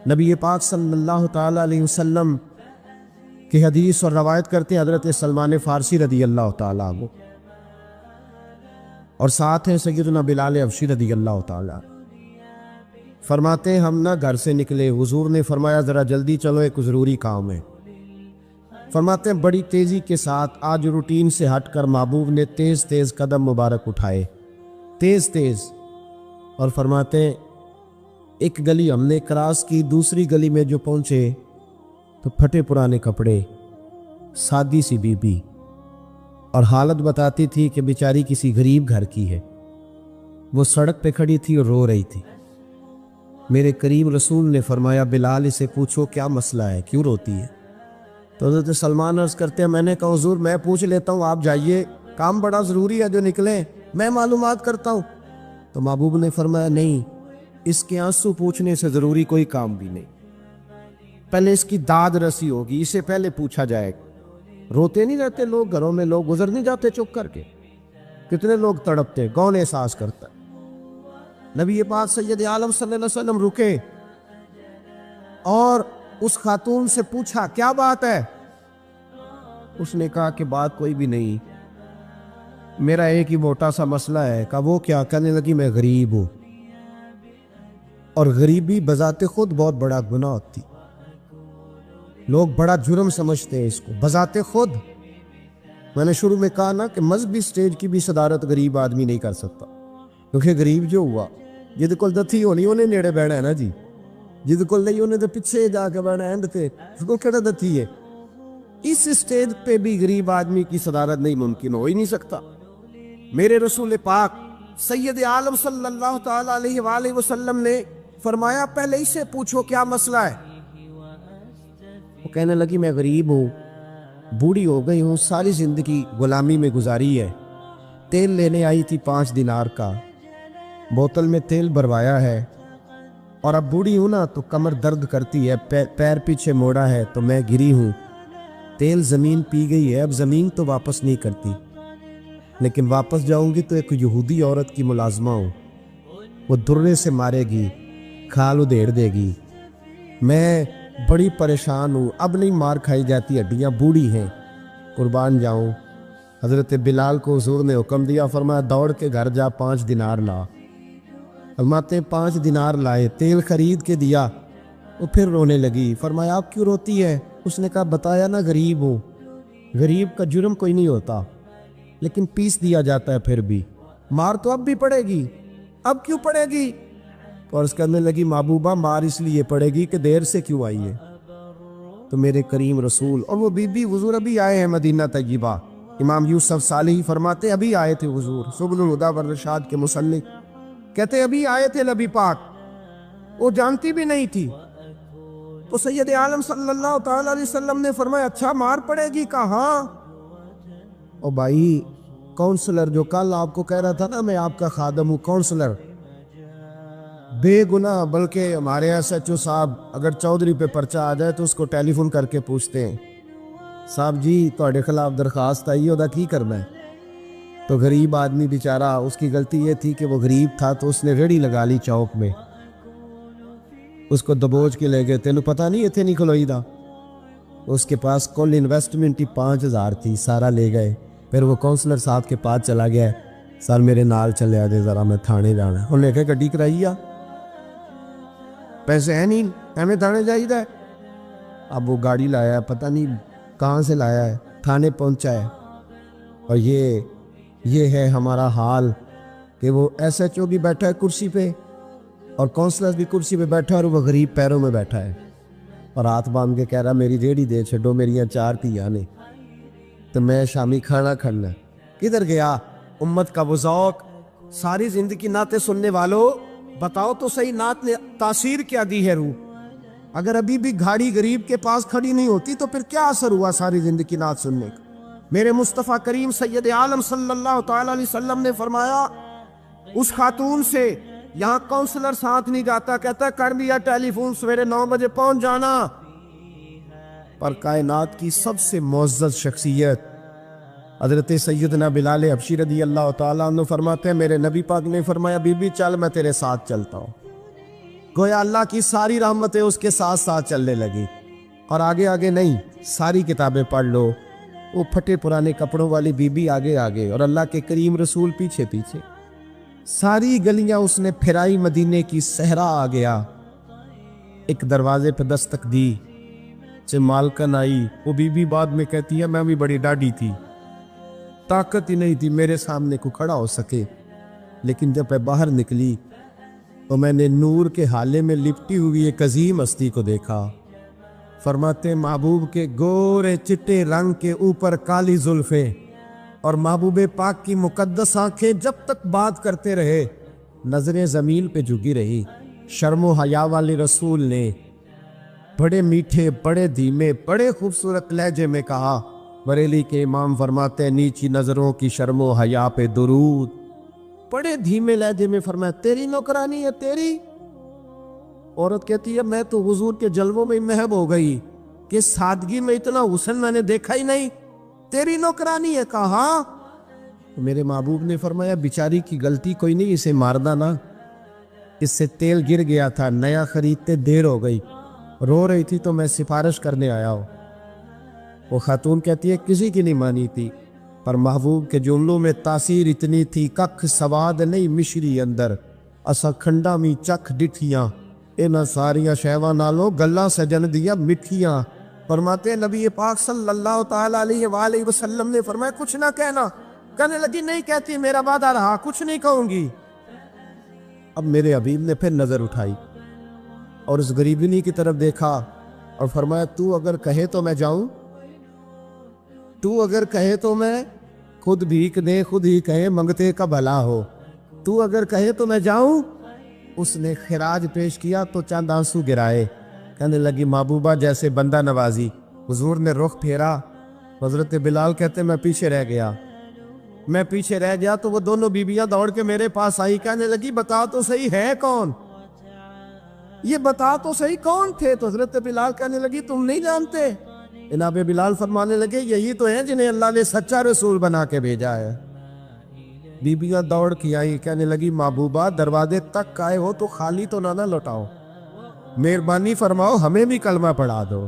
نبی پاک صلی اللہ تعالیٰ علیہ وسلم کی حدیث اور روایت کرتے ہیں حضرت سلمان فارسی رضی اللہ تعالیٰ عنہ، اور ساتھ ہیں سیدنا بلال حبشی رضی اللہ تعالیٰ۔ فرماتے ہیں ہم نہ گھر سے نکلے، حضور نے فرمایا ذرا جلدی چلو، ایک ضروری کام ہے۔ فرماتے ہیں بڑی تیزی کے ساتھ آج روٹین سے ہٹ کر محبوب نے تیز تیز قدم مبارک اٹھائے، تیز تیز، اور فرماتے ہیں ایک گلی ہم نے کراس کی، دوسری گلی میں جو پہنچے تو پھٹے پرانے کپڑے، سادی سی بی بی، اور حالت بتاتی تھی کہ بیچاری کسی غریب گھر کی ہے۔ وہ سڑک پہ کھڑی تھی اور رو رہی تھی۔ میرے کریم رسول نے فرمایا بلال اسے پوچھو کیا مسئلہ ہے، کیوں روتی ہے؟ تو حضرت سلمان عرض کرتے ہیں میں نے کہا حضور میں پوچھ لیتا ہوں، آپ جائیے، کام بڑا ضروری ہے جو نکلے، میں معلومات کرتا ہوں۔ تو محبوب نے فرمایا نہیں، اس کے آنسو پوچھنے سے ضروری کوئی کام بھی نہیں، پہلے اس کی داد رسی ہوگی، اسے پہلے پوچھا جائے گا۔ روتے نہیں رہتے لوگ گھروں میں، لوگ گزر نہیں جاتے چپ کر کے، کتنے لوگ تڑپتے، کون احساس کرتا ہے؟ نبی پاک سید عالم صلی اللہ علیہ وسلم رکے اور اس خاتون سے پوچھا کیا بات ہے؟ اس نے کہا کہ بات کوئی بھی نہیں، میرا ایک ہی موٹا سا مسئلہ ہے۔ کہا وہ کیا؟ کہنے لگی میں غریب ہوں، اور غریبی بذات خود بہت بڑا گناہ ہوتی، لوگ بڑا جرم سمجھتے ہیں اس کو بذات خود۔ میں نے شروع میں کہا نا کہ مذہبی سٹیج کی بھی صدارت غریب آدمی نہیں کر سکتا، کیونکہ غریب جو ہوا جد کول دتھی ہونی انہیں نیڑے بیٹھنا ہے نا جی، جد کول نہیں انہیں تو پیچھے جا کے بیٹھنا ہے، اینڈ تے اس کو کہنا دتھی ہے۔ اس سٹیج پہ بھی غریب آدمی کی صدارت نہیں ممکن ہو ہی نہیں سکتا۔ میرے رسول پاک سید عالم صلی اللہ تعالیٰ علیہ وآلہ وسلم نے فرمایا پہلے اسے پوچھو کیا مسئلہ ہے۔ وہ کہنے لگی میں غریب ہوں، بوڑھی ہو گئی ہوں، ساری زندگی غلامی میں گزاری ہے، تیل لینے آئی تھی 5 دینار کا، بوتل میں تیل بھروایا ہے، اور اب بوڑھی ہوں نا تو کمر درد کرتی ہے، پیر پیچھے موڑا ہے تو میں گری ہوں، تیل زمین پی گئی ہے، اب زمین تو واپس نہیں کرتی، لیکن واپس جاؤں گی تو ایک یہودی عورت کی ملازمہ ہوں، وہ درے سے مارے گی، کھال ادھیڑ دے گی، میں بڑی پریشان ہوں، اب نہیں مار کھائی جاتی، ہڈیاں بوڑھی ہیں، قربان جاؤں۔ حضرت بلال کو حضور نے حکم دیا، فرمایا دوڑ کے گھر جا 5 دینار لا۔ فرماتے 5 دینار لائے، تیل خرید کے دیا، وہ پھر رونے لگی۔ فرمایا آپ کیوں روتی ہے؟ اس نے کہا بتایا نا غریب ہوں، غریب کا جرم کوئی نہیں ہوتا، لیکن پیس دیا جاتا ہے، پھر بھی مار تو اب بھی پڑے گی، اب کیوں پڑے گی؟ تو عرض کرنے لگی محبوبہ مار اس لیے پڑے گی کہ دیر سے کیوں آئی ہے۔ تو میرے کریم رسول اور وہ بی بی حضور ابھی آئے ہیں مدینہ طیبہ، امام یوسف صالحی فرماتے ابھی آئے تھے حضور، سبل الہدی والرشاد کے مصنف کہتے ابھی آئے تھے نبی پاک، وہ جانتی بھی نہیں تھی۔ تو سید عالم صلی اللہ تعالیٰ علیہ وسلم نے فرمایا اچھا مار پڑے گی؟ کہا ہاں۔ او بھائی کونسلر جو کل آپ کو کہہ رہا تھا نا میں آپ کا خادم ہوں، کونسلر بے گناہ، بلکہ ہمارے ایس ایچ او صاحب اگر چودھری پہ پرچہ آ جائے تو اس کو ٹیلی فون کر کے پوچھتے ہیں صاحب جی تہاڈے خلاف درخواست آئی ہے، کی کرنا ہے؟ تو غریب آدمی بیچارہ، اس کی غلطی یہ تھی کہ وہ غریب تھا تو اس نے ریڑھی لگا لی چوک میں، اس کو دبوچ کے لے گئے، تینوں پتہ نہیں اتنے نہیں کھلوئی دا، اس کے پاس کل انویسٹمنٹ ہی 5000 تھی، سارا لے گئے۔ پھر وہ کونسلر صاحب کے پاس چلا گیا، سر میرے نال چلے آدھے ذرا میں تھانے جانا ہے، انہوں نے کہا گڈی کرائی آ، پیسے ہیں نہیں ایویں تھانے جائیدا ہے۔ اب وہ گاڑی لایا ہے، پتہ نہیں کہاں سے لایا ہے، تھانے پہنچا ہے، اور یہ ہے ہمارا حال کہ وہ ایس ایچ او بھی بیٹھا ہے کرسی پہ اور کونسلر بھی کرسی پہ بیٹھا ہے، اور وہ غریب پیروں میں بیٹھا ہے اور ہاتھ باندھ کے کہہ رہا میری ریڑھی دے چھڈو، میری 4 دھیاں نے تو میں شامی کھانا کھانا۔ کدھر گیا امت کا وہ ذوق؟ ساری زندگی نعتیں سننے والوں بتاؤ تو صحیح، نعت نے تاثیر کیا دی ہے روح؟ اگر ابھی بھی گھاڑی غریب کے پاس کھڑی نہیں ہوتی تو پھر کیا اثر ہوا ساری زندگی نعت سننے کا؟ میرے مصطفیٰ کریم سید عالم صلی اللہ تعالیٰ علیہ وسلم نے فرمایا اس خاتون سے، یہاں کونسلر ساتھ نہیں جاتا، کہتا کر دیا ٹیلی فون، سویرے 9 بجے پہنچ جانا۔ پر کائنات کی سب سے معزز شخصیت حضرت سیدنا بلال حبشی رضی اللہ تعالیٰ عنہ فرماتے ہیں میرے نبی پاک نے فرمایا بی بی چل میں تیرے ساتھ چلتا ہوں۔ گویا اللہ کی ساری رحمتیں اس کے ساتھ ساتھ چلنے لگی. اور آگے آگے نہیں، ساری کتابیں پڑھ لو. وہ پھٹے پرانے کپڑوں والی بی بی آگے آگے اور اللہ کے کریم رسول پیچھے پیچھے. ساری گلیاں اس نے پھرائی، مدینے کی صحرا آ گیا. ایک دروازے پہ دستک دی، سے مالکن آئی. وہ بی بی بعد میں کہتی ہے میں بھی بڑی ڈاڈی تھی، طاقت ہی نہیں تھی میرے سامنے کو کھڑا ہو سکے. لیکن جب میں باہر نکلی تو میں نے نور کے حالے میں لپٹی ہوئی ایک عظیم ہستی کو دیکھا. فرماتے محبوب کے گورے چٹے رنگ کے اوپر کالی زلفیں اور محبوب پاک کی مقدس آنکھیں جب تک بات کرتے رہے نظریں زمین پہ جھکی رہی. شرم و حیا والے رسول نے بڑے میٹھے، بڑے دھیمے، بڑے خوبصورت لہجے میں کہا. بریلی کے امام فرماتے ہیں نیچی نظروں کی شرم و حیا پہ درود. بڑے دھیمے لہجے میں فرمایا تیری نوکرانی ہے تیری. عورت کہتی ہے میں تو حضور کے جلووں میں محب ہو گئی کہ سادگی میں اتنا حسن میں نے دیکھا ہی نہیں. تیری نوکرانی ہے. کہا ہاں. میرے محبوب نے فرمایا بیچاری کی غلطی کوئی نہیں، اسے مارنا نا، اس سے تیل گر گیا تھا، نیا خریدتے دیر ہو گئی، رو رہی تھی تو میں سفارش کرنے آیا ہوں. وہ خاتون کہتی ہے کسی کی نہیں مانی تھی، پر محبوب کے جملوں میں تاثیر اتنی تھی ککھ سواد نہیں مشری اندر اسا کھنڈا می چکھ ڈٹھیاں انہاں ساریاں شہواں نالوں گلاں سجن دیا مٹھیاں. فرماتے نبی پاک صلی اللہ تعالیٰ علیہ وآلہ وسلم نے فرمایا کچھ نہ کہنا. کہنے لگی نہیں کہتی، میرا وعدہ رہا، کچھ نہیں کہوں گی. اب میرے حبیب نے پھر نظر اٹھائی اور اس غریبنی کی طرف دیکھا اور فرمایا تو اگر کہے تو میں جاؤں، تو اگر کہے تو میں خود بھیک دے، خود ہی کہے منگتے کا بھلا ہو، تو اگر کہے تو میں جاؤں. اس نے خراج پیش کیا تو چند آنسو گرائے. کہنے لگی محبوبہ جیسے بندہ نوازی. حضور نے رخ پھیرا. حضرت بلال کہتے میں پیچھے رہ گیا. میں پیچھے رہ گیا تو وہ دونوں بیویاں دوڑ کے میرے پاس آئی. کہنے لگی بتا تو صحیح ہے کون، یہ بتا تو صحیح کون تھے. تو حضرت بلال کہنے لگی تم نہیں جانتے. جناب بلال فرمانے لگے یہی تو ہیں جنہیں اللہ نے سچا رسول بنا کے بھیجا ہے. بیبیاں دوڑ کے آئی. کہنے لگی محبوبہ دروازے تک آئے ہو تو خالی تو نہ لوٹاؤ، مہربانی فرماؤ ہمیں بھی کلمہ پڑھا دو.